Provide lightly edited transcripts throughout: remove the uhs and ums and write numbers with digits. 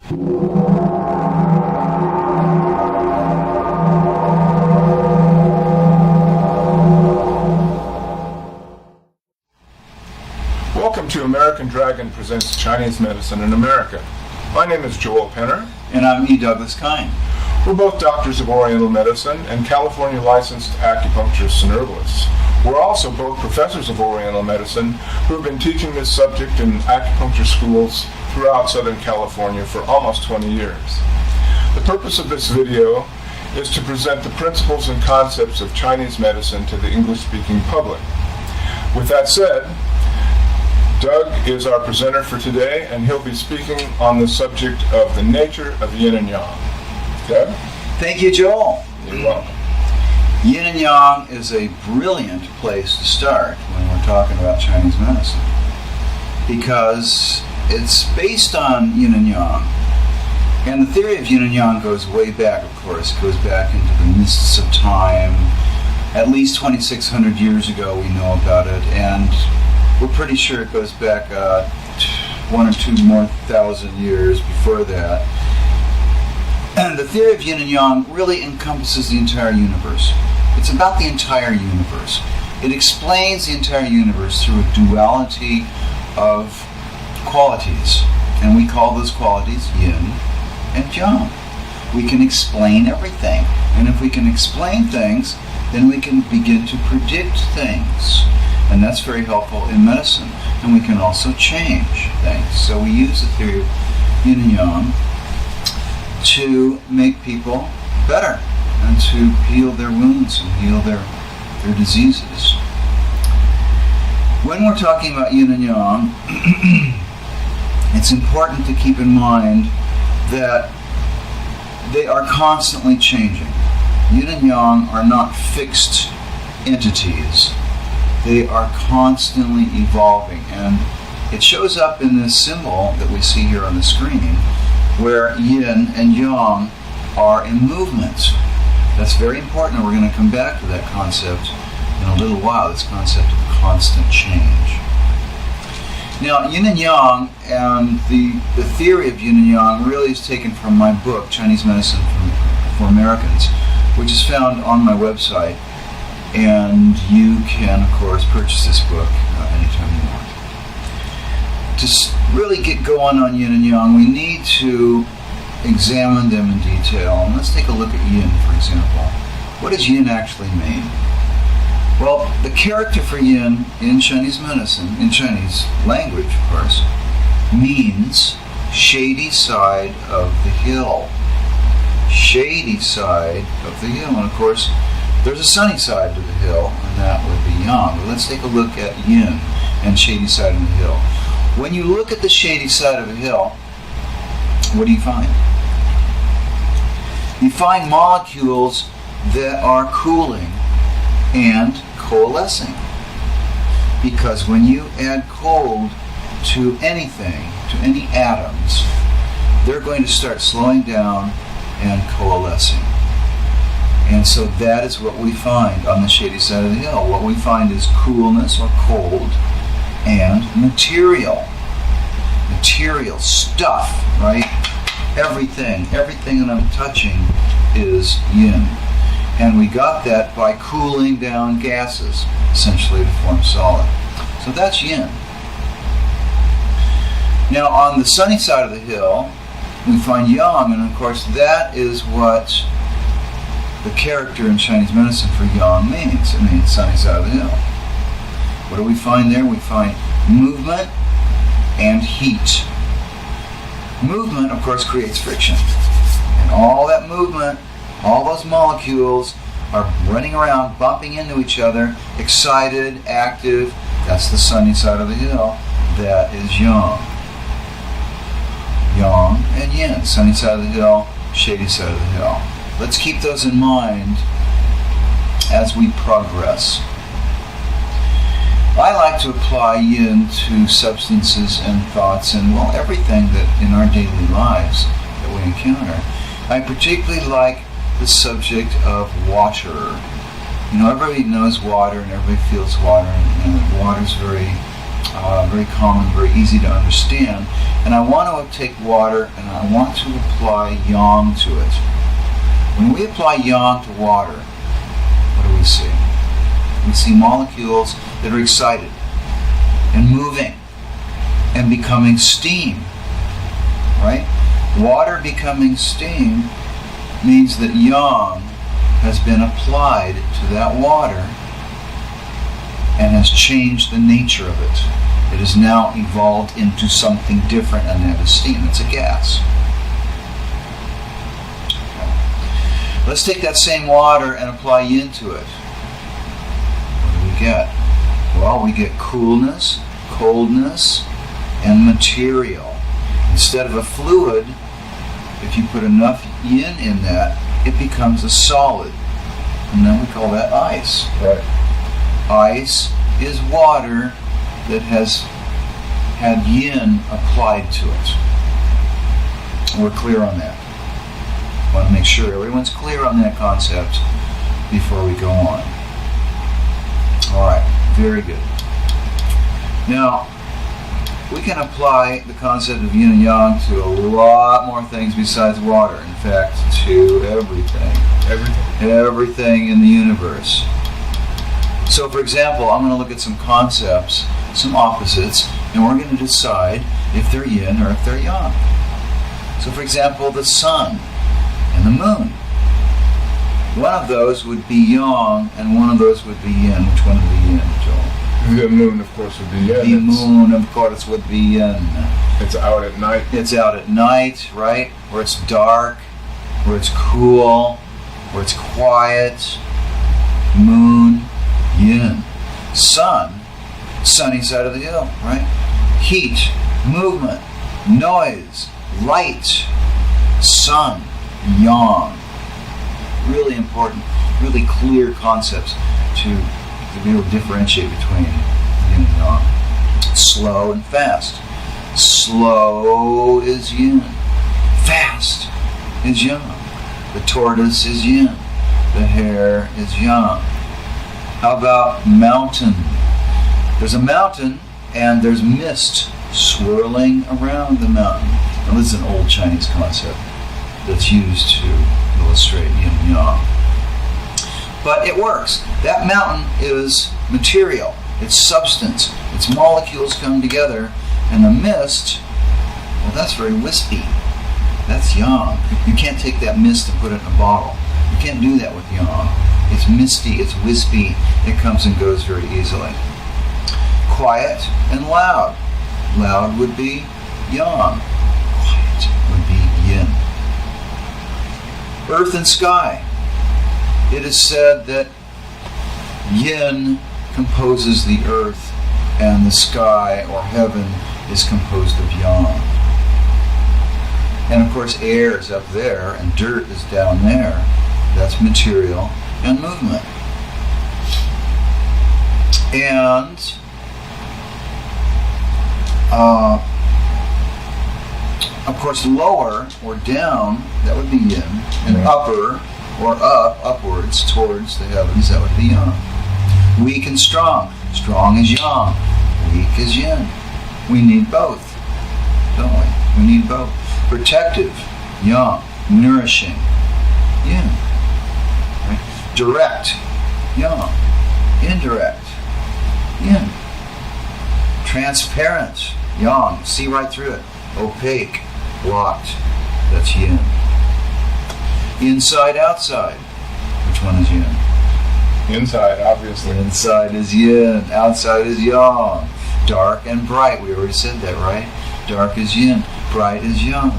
Welcome to American Dragon Presents Chinese Medicine in America. My name is Joel Penner. And I'm E Douglas Kihn. We're both doctors of Oriental Medicine and California licensed acupuncturists and herbalists. We're also both professors of Oriental Medicine who have been teaching this subject in acupuncture schools throughout Southern California for almost 20 years. The purpose of this video is to present the principles and concepts of Chinese medicine to the English-speaking public. With that said, Doug is our presenter for today, and he'll be speaking on the subject of the nature of Yin and Yang. Doug? Thank you, Joel. You're welcome. Yin and Yang is a brilliant place to start when we're talking about Chinese medicine, because it's based on Yin and Yang. And the theory of Yin and Yang goes way back, of course. It goes back into the mists of time. At least 2,600 years ago we know about it, and we're pretty sure it goes back 1 or 2 more thousand years before that. And the theory of Yin and Yang really encompasses the entire universe. It's about the entire universe. It explains the entire universe through a duality of qualities. And we call those qualities Yin and Yang. We can explain everything. And if we can explain things, then we can begin to predict things. And that's very helpful in medicine. And we can also change things. So we use the theory of Yin and Yang to make people better and to heal their wounds and heal their diseases. When we're talking about Yin and Yang, it's important to keep in mind that they are constantly changing. Yin and Yang are not fixed entities. They are constantly evolving, and it shows up in this symbol that we see here on the screen, where Yin and Yang are in movement. That's very important, and we're going to come back to that concept in a little while, this concept of constant change. Now, Yin and Yang and the theory of Yin and Yang really is taken from my book, Chinese Medicine for Americans, which is found on my website. And you can, of course, purchase this book anytime you want. To really get going on Yin and Yang, we need to examine them in detail. And let's take a look at Yin, for example. What does Yin actually mean? Well, the character for Yin in Chinese medicine, in Chinese language, of course, means shady side of the hill. Shady side of the hill. And, of course, there's a sunny side to the hill, and that would be Yang. But let's take a look at Yin and shady side of the hill. When you look at the shady side of a hill, what do you find? You find molecules that are cooling and coalescing. Because when you add cold to anything, to any atoms, they're going to start slowing down and coalescing. And so that is what we find on the shady side of the hill. What we find is coolness or cold and material. Material, stuff, right? Everything that I'm touching is Yin. And we got that by cooling down gases, essentially to form solid. So that's Yin. Now on the sunny side of the hill, we find Yang, and of course that is what the character in Chinese medicine for Yang means. It means sunny side of the hill. What do we find there? We find movement and heat. Movement, of course, creates friction. And all that movement, all those molecules are running around, bumping into each other, excited, active. That's the sunny side of the hill. That is Yang. Yang and Yin. Sunny side of the hill, shady side of the hill. Let's keep those in mind as we progress. I like to apply Yin to substances and thoughts and, well, everything that in our daily lives that we encounter. I particularly like the subject of water. You know, everybody knows water and everybody feels water, and water is very common, very easy to understand. And I want to take water and I want to apply yang to it. When we apply yang to water, what do we see? We see molecules that are excited and moving and becoming steam. Right? Water becoming steam means that yang has been applied to that water and has changed the nature of it. It has now evolved into something different, and that is steam. It's a gas. Okay. Let's take that same water and apply yin to it. What do we get? Well, we get coolness, coldness, and material. Instead of a fluid, if you put enough yin in that, it becomes a solid. And then we call that ice. Right. Ice is water that has had yin applied to it. We're clear on that. I want to make sure everyone's clear on that concept before we go on. All right, very good. Now, we can apply the concept of yin and yang to a lot more things besides water. In fact, to everything. Everything in the universe. So, for example, I'm going to look at some concepts, some opposites, and we're going to decide if they're yin or if they're yang. So, for example, the sun and the moon. One of those would be yang, and one of those would be yin. Which one would be yin, Joel? The moon, of course, would be yin. The moon, of course, would be yin. It's out at night. It's out at night, right? Where it's dark, where it's cool, where it's quiet. Moon, yin. Sun, sunny side of the hill, right? Heat, movement, noise, light. Sun, yang. Really important, really clear concepts to be able to differentiate between yin and yang. Slow and fast. Slow is yin. Fast is yang. The tortoise is yin. The hare is yang. How about mountain? There's a mountain and there's mist swirling around the mountain. Now this is an old Chinese concept that's used to illustrate yin and yang. But it works. That mountain is material. It's substance. Its molecules come together. And the mist, well, that's very wispy. That's yang. You can't take that mist and put it in a bottle. You can't do that with yang. It's misty, it's wispy. It comes and goes very easily. Quiet and loud. Loud would be yang. Quiet would be yin. Earth and sky. It is said that yin composes the earth and the sky or heaven is composed of yang. And of course air is up there and dirt is down there. That's material and movement. And of course lower or down, that would be yin, and upper or up, upwards towards the heavens, that would be yang. Weak and strong. Strong is yang. Weak is yin. We need both, don't we? We need both. Protective, yang. Nourishing, yin. Right? Direct, yang. Indirect, yin. Transparent, yang. See right through it. Opaque, blocked, that's yin. Inside, outside. Which one is yin? Inside, obviously. Inside is yin. Outside is yang. Dark and bright. We already said that, right? Dark is yin. Bright is yang.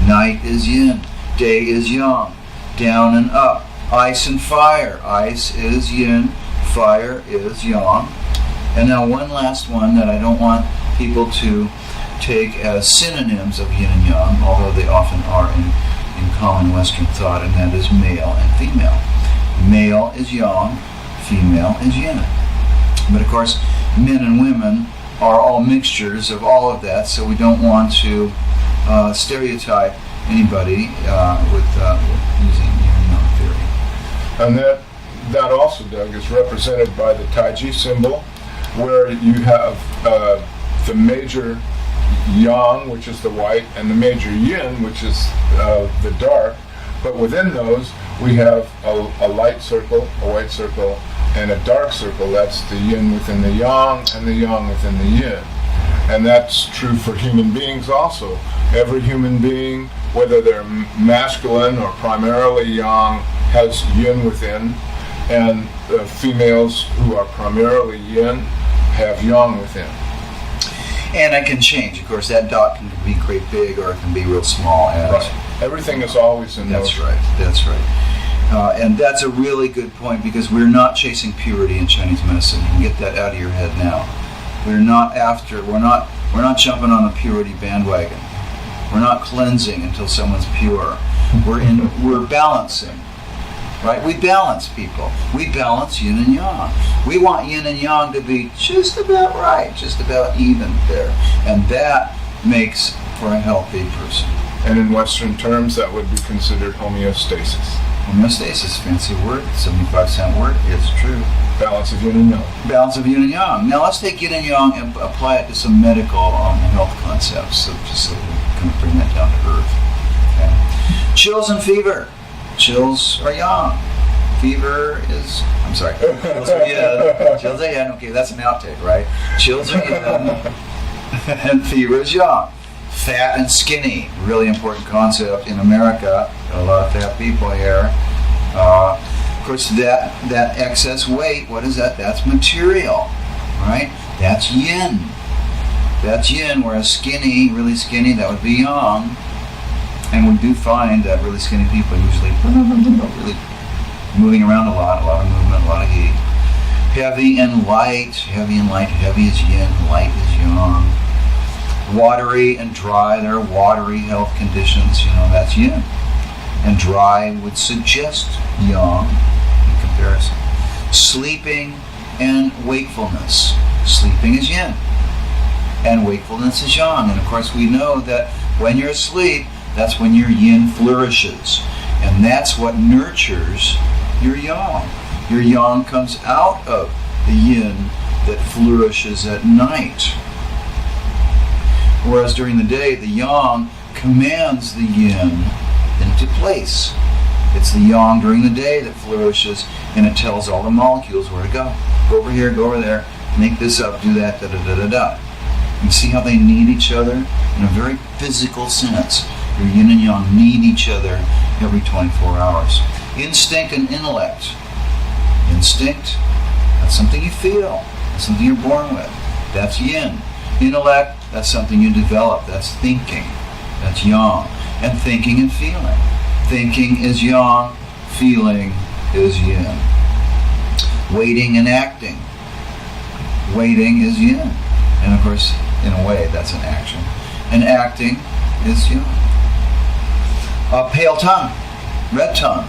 Night is yin. Day is yang. Down and up. Ice and fire. Ice is yin. Fire is yang. And now one last one that I don't want people to take as synonyms of yin and yang, although they often are in common Western thought, and that is male and female. Male is yang, female is yin. But of course, men and women are all mixtures of all of that, so we don't want to stereotype anybody with using yin and yang theory. And that also, Doug, is represented by the Tai Chi symbol, where you have the major yang, which is the white, and the major yin, which is the dark. But within those, we have a light circle, a white circle, and a dark circle. That's the yin within the yang, and the yang within the yin. And that's true for human beings also. Every human being, whether they're masculine or primarily yang, has yin within, and females who are primarily yin have yang within. And it can change. Of course, that dot can be great big or it can be real small. Right. Everything is always in motion. That's right. And that's a really good point, because we're not chasing purity in Chinese medicine. You can get that out of your head now. We're not jumping on the purity bandwagon. We're not cleansing until someone's pure. We're balancing. Right? We balance people. We balance yin and yang. We want yin and yang to be just about right, just about even there. And that makes for a healthy person. And in Western terms, that would be considered homeostasis. Homeostasis, fancy word, 75-cent word, it's true. Balance of yin and yang. Balance of yin and yang. Now let's take yin and yang and apply it to some medical health concepts, just so we can bring that down to earth. Okay. Chills and fever. Chills are yang. Fever is, chills are yin. Chills are yin. Okay, that's an outtake, right? Chills are yin. And fever is yang. Fat and skinny, really important concept in America. Got a lot of fat people here. Of course, that excess weight, what is that? That's material, right? That's yin. That's yin, whereas skinny, really skinny, that would be yang. And we do find that really skinny people usually really moving around a lot of movement, a lot of heat. Heavy and light, heavy is yin, light is yang. Watery and dry, there are watery health conditions, that's yin. And dry would suggest yang in comparison. Sleeping and wakefulness. Sleeping is yin, and wakefulness is yang. And of course we know that when you're asleep, that's when your yin flourishes. And that's what nurtures your yang. Your yang comes out of the yin that flourishes at night. Whereas during the day, the yang commands the yin into place. It's the yang during the day that flourishes, and it tells all the molecules where to go. Go over here, go over there, make this up, do that, da-da-da-da-da. You see how they need each other in a very physical sense. Your yin and yang need each other every 24 hours. Instinct and intellect. Instinct, that's something you feel. That's something you're born with. That's yin. Intellect, that's something you develop. That's thinking. That's yang. And thinking and feeling. Thinking is yang. Feeling is yin. Waiting and acting. Waiting is yin. And of course, in a way, that's an action. And acting is yang. Pale tongue. Red tongue.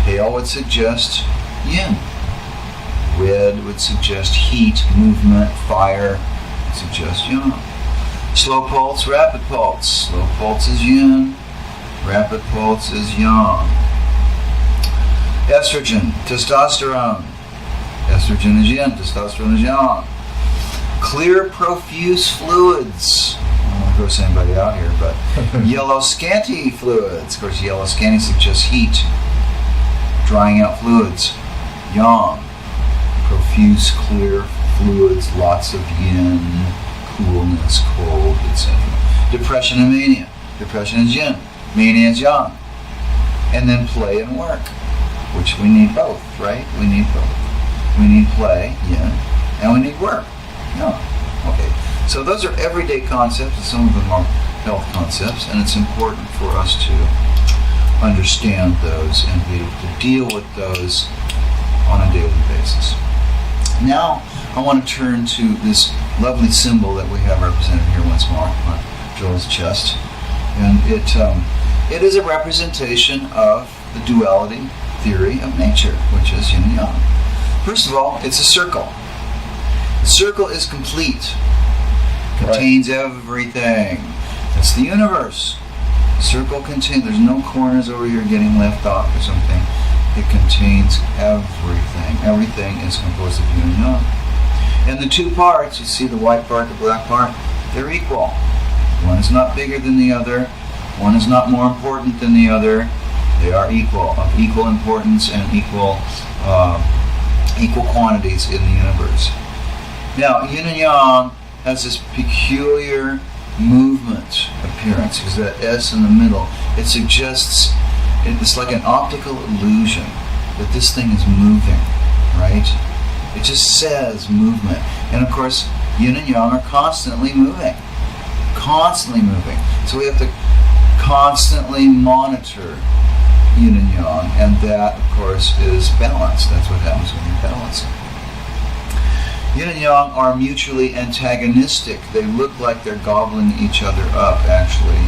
Pale would suggest yin. Red would suggest heat, movement, fire. Suggest yang. Slow pulse, rapid pulse. Slow pulse is yin. Rapid pulse is yang. Estrogen, testosterone. Estrogen is yin, testosterone is yang. Clear, profuse fluids. I don't want to gross anybody out here, but yellow, scanty fluids. Of course, yellow, scanty suggests heat. Drying out fluids. Yang. Profuse, clear fluids, lots of yin, coolness, cold, etc. Depression and mania. Depression is yin. Mania is yang. And then play and work, which we need both, right? We need both. We need play, yin, and we need work. No. Okay. So those are everyday concepts, and some of them are health concepts, and it's important for us to understand those and be able to deal with those on a daily basis. Now, I want to turn to this lovely symbol that we have represented here once more on Joel's chest. And it is a representation of the duality theory of nature, which is yin and yang. First of all, it's a circle. The circle is complete. Contains everything. It's the universe. The circle contains, there's no corners over here getting left off or something. It contains everything. Everything is composed of yin and yang. And the two parts, you see the white part, the black part, they're equal. One is not bigger than the other. One is not more important than the other. They are equal, of equal importance and equal quantities in the universe. Now, yin and yang has this peculiar movement appearance, because that S in the middle, it suggests, it's like an optical illusion that this thing is moving, right? It just says movement. And of course, yin and yang are constantly moving. Constantly moving. So we have to constantly monitor yin and yang, and that, of course, is balance. That's what happens when you're balancing. Yin and yang are mutually antagonistic. They look like they're gobbling each other up, actually.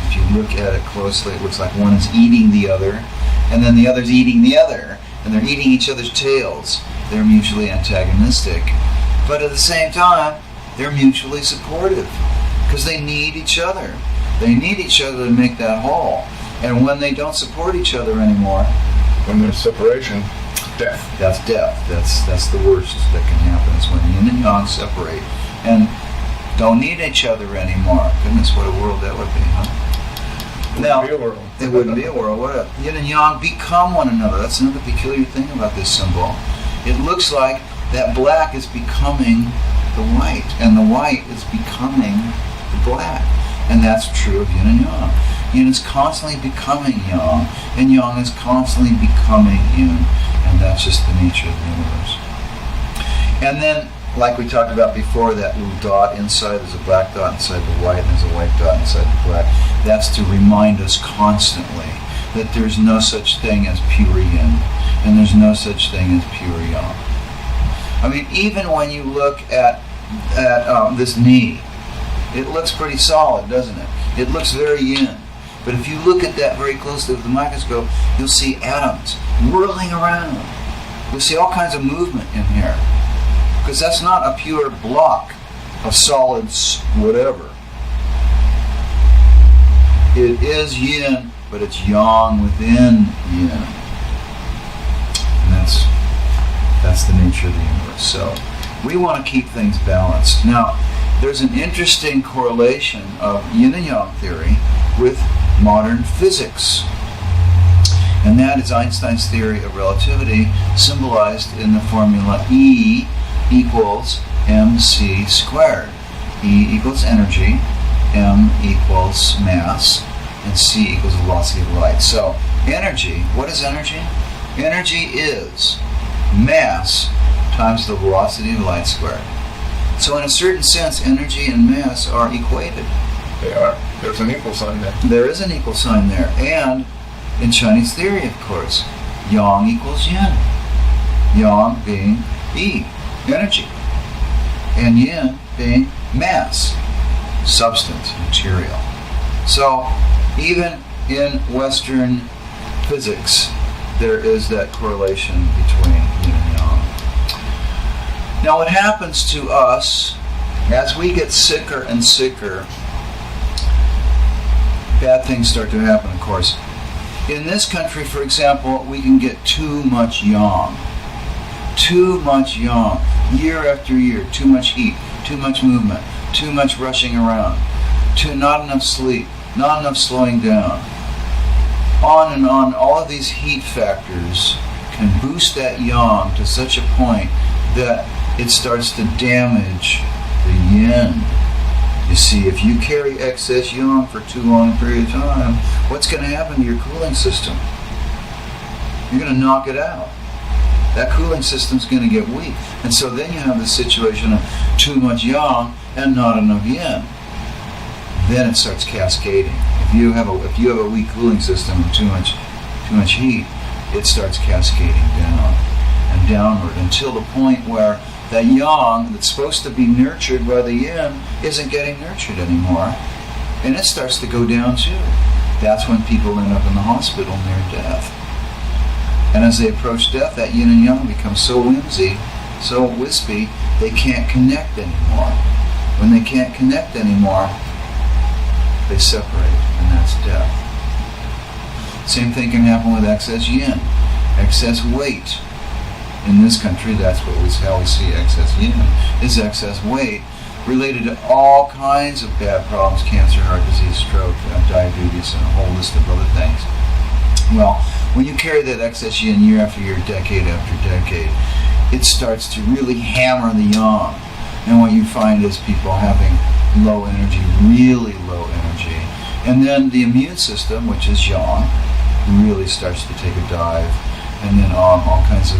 If you look at it closely, it looks like one is eating the other, and then the other's eating the other, and they're eating each other's tails. They're mutually antagonistic. But at the same time, they're mutually supportive, because they need each other. They need each other to make that whole. And when they don't support each other anymore, when there's separation, death. That's death. That's the worst that can happen, is when yin and yang separate and don't need each other anymore. Goodness, what a world that would be, huh? Now, it wouldn't be a world. What a yin and yang become one another. That's another peculiar thing about this symbol. It looks like that black is becoming the white, and the white is becoming the black. And that's true of yin and yang. Yin is constantly becoming yang, and yang is constantly becoming yin. And that's just the nature of the universe. And then, like we talked about before, that little dot inside, there's a black dot inside the white, and there's a white dot inside the black. That's to remind us constantly that there's no such thing as pure yin, and there's no such thing as pure yang. I mean, even when you look at this knee, it looks pretty solid, doesn't it? It looks very yin. But if you look at that very closely with the microscope, you'll see atoms whirling around. You'll see all kinds of movement in here. Because that's not a pure block of solids, whatever. It is yin, but it's yang within yin. And that's the nature of the universe. So we want to keep things balanced. Now, there's an interesting correlation of yin and yang theory with modern physics. And that is Einstein's theory of relativity, symbolized in the formula E equals mc squared. E equals energy, m equals mass, and c equals velocity of light. So energy, what is energy? Energy is mass times the velocity of light squared. So in a certain sense, energy and mass are equated. They are. There's an equal sign there. There is an equal sign there. And in Chinese theory, of course, yang equals yin. Yang being E, energy. And yin being mass, substance, material. So even in Western physics, there is that correlation between yin and yang. Now what happens to us as we get sicker and sicker, bad things start to happen, of course. In this country, for example, we can get too much yang. Too much yang. Year after year, too much heat, too much movement, too much rushing around, not enough sleep, not enough slowing down. On and on, all of these heat factors can boost that yang to such a point that it starts to damage the yin. You see, if you carry excess yang for too long a period of time, what's going to happen to your cooling system? You're going to knock it out. That cooling system's going to get weak. And so then you have the situation of too much yang and not enough yin. Then it starts cascading. If you have a weak cooling system and too much heat, it starts cascading down and downward until the point where that yang that's supposed to be nurtured by the yin isn't getting nurtured anymore, and it starts to go down too. That's when people end up in the hospital near death. And as they approach death, that yin and yang becomes so whimsy, so wispy, they can't connect anymore. When they can't connect anymore, they separate, and that's death. Same thing can happen with excess yin, excess weight. In this country, that's how we see excess yin, is excess weight, related to all kinds of bad problems, cancer, heart disease, stroke, diabetes, and a whole list of other things. Well, when you carry that excess yin year after year, decade after decade, it starts to really hammer the yang. And what you find is people having low energy, really low energy. And then the immune system, which is yang, really starts to take a dive. And then all kinds of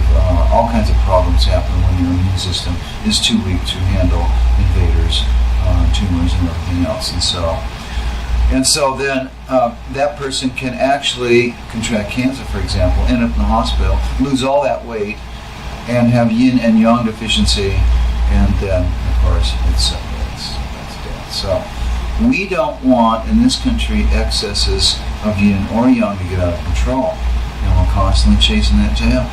problems happen when your immune system is too weak to handle invaders, tumors, and everything else. And so then that person can actually contract cancer, for example, end up in the hospital, lose all that weight, and have yin and yang deficiency, and then, of course, that's death. So we don't want, in this country, excesses of yin or yang to get out of control. And we're constantly chasing that tail.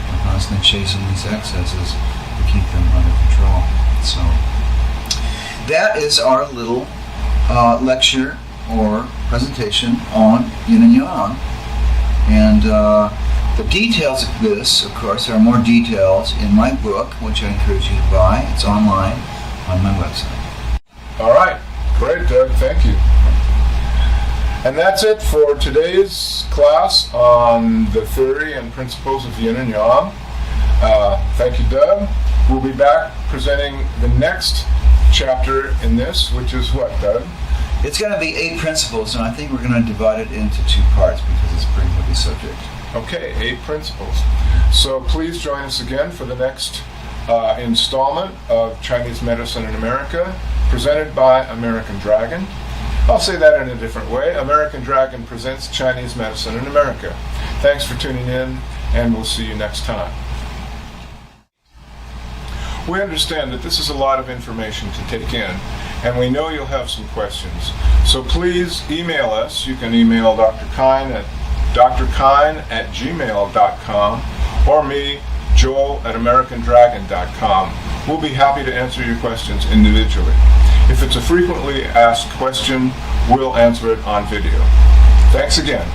We're constantly chasing these excesses to keep them under control. So that is our little lecture or presentation on yin and yang. And the details of this, of course, there are more details in my book, which I encourage you to buy. It's online on my website. All right. Great, Doug. Thank you. And that's it for today's class on the theory and principles of yin and yang. Thank you, Doug. We'll be back presenting the next chapter in this, which is what, Doug? It's going to be 8 principles, and I think we're going to divide it into 2 parts because it's a pretty heavy subject. Okay, 8 principles. So please join us again for the next installment of Chinese Medicine in America, presented by American Dragon. I'll say that in a different way. American Dragon presents Chinese Medicine in America. Thanks for tuning in, and we'll see you next time. We understand that this is a lot of information to take in, and we know you'll have some questions. So please email us. You can email Dr. Kihn at drkihn@gmail.com or me, joel@americandragon.com. We'll be happy to answer your questions individually. If it's a frequently asked question, we'll answer it on video. Thanks again.